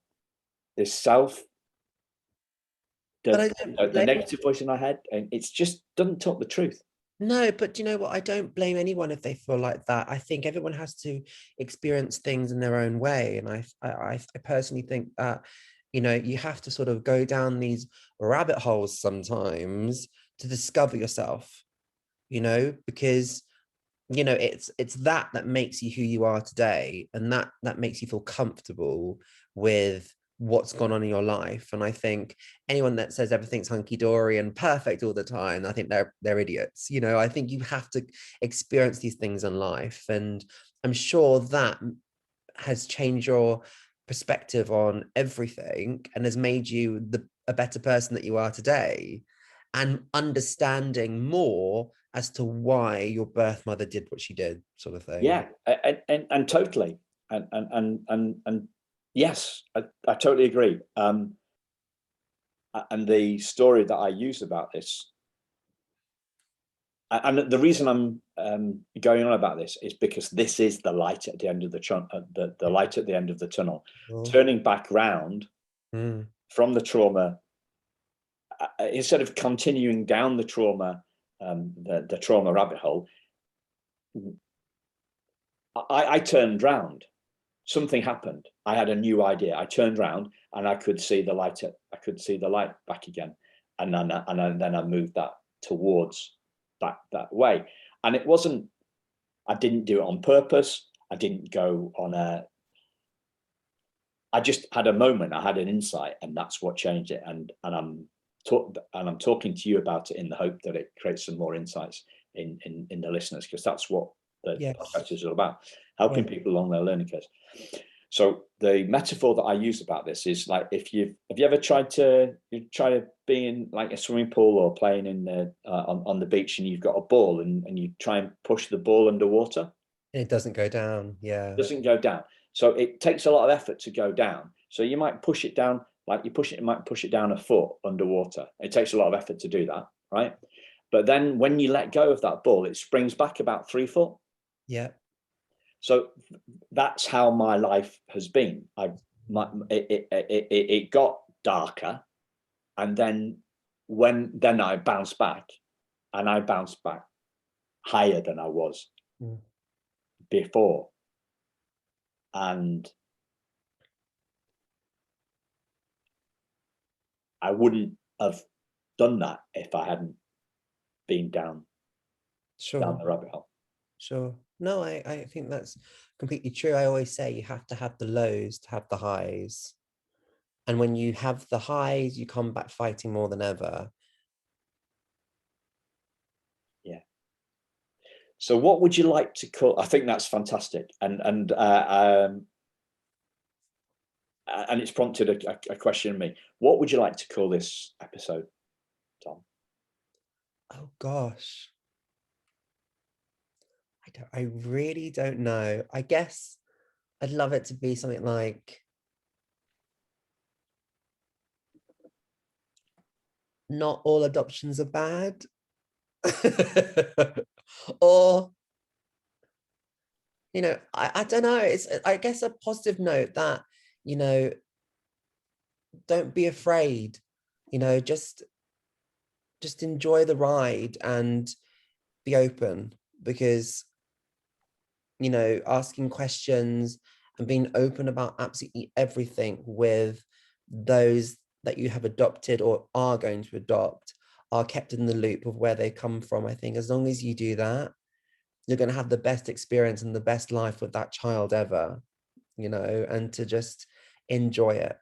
the negative voice in our head, and it's just doesn't talk the truth. No, but you know what? I don't blame anyone if they feel like that. I think everyone has to experience things in their own way, and I personally think that you have to sort of go down these rabbit holes sometimes to discover yourself. Because you know, it's that makes you who you are today, and that makes you feel comfortable with what's gone on in your life. And I think anyone that says everything's hunky-dory and perfect all the time, I think they're idiots. You know, I think you have to experience these things in life, and I'm sure that has changed your perspective on everything and has made you a better person that you are today, and understanding more as to why your birth mother did what she did, sort of thing. Yeah, and totally, and yes, I totally agree. And the story that I use about this, and the reason I'm going on about this is because this is the light at the end of the light at the end of the tunnel. Turning back round from the trauma, instead of continuing down the trauma, the trauma rabbit hole, I turned round. Something happened. I had a new idea. I turned round and I could see the light. I could see the light back again, and then I moved that towards that way. And it wasn't. I didn't do it on purpose. I didn't go on a. I just had a moment. I had an insight, and that's what changed it. And I'm talking to you about it in the hope that it creates some more insights in the listeners, because that's what the podcast is all about, helping people along their learning curves. So the metaphor that I use about this is like, have you ever tried to be in like a swimming pool or playing in the on the beach, and you've got a ball and you try and push the ball underwater? It doesn't go down. Yeah. It doesn't go down. So it takes a lot of effort to go down. So you might push it down, like you might push it down a foot underwater. It takes a lot of effort to do that, right? But then when you let go of that ball, it springs back about 3 foot. Yeah. So that's how my life has been. It got darker, and then I bounced back, and I bounced back higher than I was before. And I wouldn't have done that if I hadn't been down the rabbit hole. Sure. No, I think that's completely true. I always say you have to have the lows to have the highs. And when you have the highs, you come back fighting more than ever. Yeah. So what would you like to call? I think that's fantastic. And it's prompted a question in me. What would you like to call this episode, Tom? Oh gosh. I really don't know. I guess I'd love it to be something like not all adoptions are bad. Or, you know, I don't know. It's, I guess, a positive note that, you know, don't be afraid, you know, just enjoy the ride and be open, because, you know, asking questions and being open about absolutely everything with those that you have adopted or are going to adopt are kept in the loop of where they come from. I think as long as you do that, you're going to have the best experience and the best life with that child ever, you know, and to just enjoy it.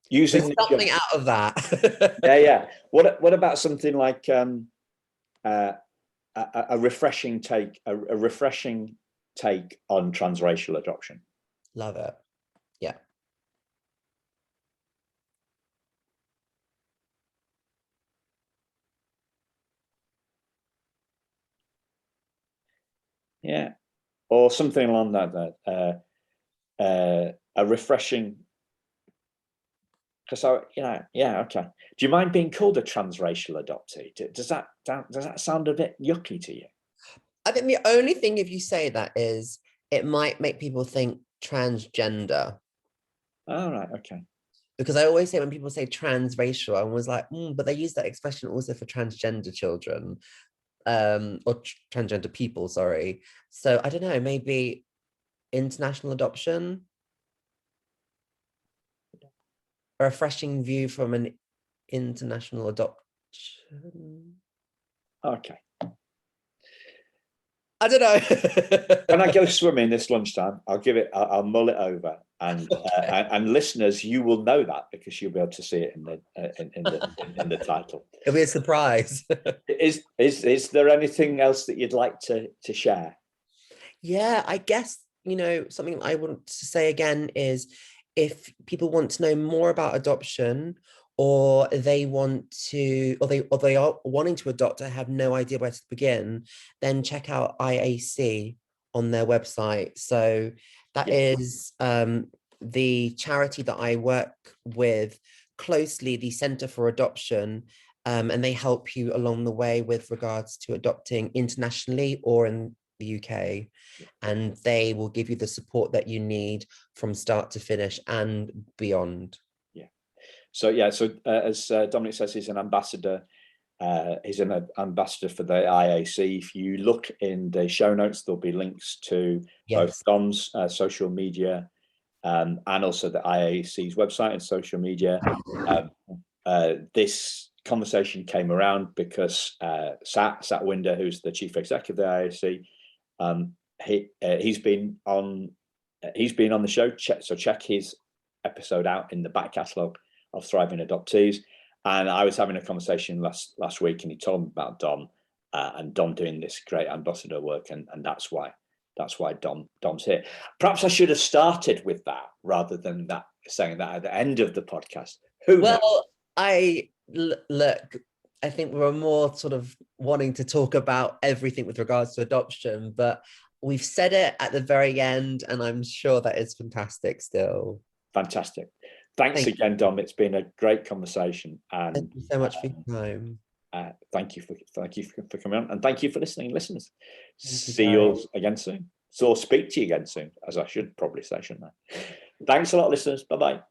Using something out of that. yeah. What about something like a refreshing take, a refreshing take on transracial adoption? Love it. Yeah. Yeah, or something along that. A refreshing. Because okay. Do you mind being called a transracial adoptee? Does that sound a bit yucky to you? I think the only thing, if you say that, is it might make people think transgender. All right, okay. Because I always say when people say transracial, I was like, but they use that expression also for transgender children, or transgender people, sorry. So I don't know, maybe international adoption, a refreshing view from an international adoption. Okay. I don't know. When I go swimming this lunchtime, I'll mull it over, and Okay. and listeners, you will know that because you'll be able to see it in the title. It'll be a surprise. Is there anything else that you'd like to share? Yeah, I guess, something I want to say again is if people want to know more about adoption, or they want to, or they are wanting to adopt and have no idea where to begin, then check out IAC on their website. So that is the charity that I work with closely, the Centre for Adoption, and they help you along the way with regards to adopting internationally or in the UK, and they will give you the support that you need from start to finish and beyond. So as Dominic says, he's an ambassador. He's an ambassador for the IAC. If you look in the show notes, there'll be links to both Dom's social media and also the IAC's website and social media. This conversation came around because Sat Winder, who's the chief executive of the IAC, he's been on the show. Check his episode out in the back catalogue of Thriving Adoptees. And I was having a conversation last week, and he told me about Dom and Dom doing this great ambassador work, and that's why Dom's here. Perhaps I should have started with that rather than saying that at the end of the podcast. Who knows? Look, I think we were more sort of wanting to talk about everything with regards to adoption, but we've said it at the very end, and I'm sure that is fantastic still. Fantastic. Thanks again, Dom. It's been a great conversation, and thank you so much for your time. Thank you for coming on, and thank you for listening, listeners. See you again soon. So speak to you again soon, as I should probably say, shouldn't I? Thanks a lot, listeners. Bye-bye.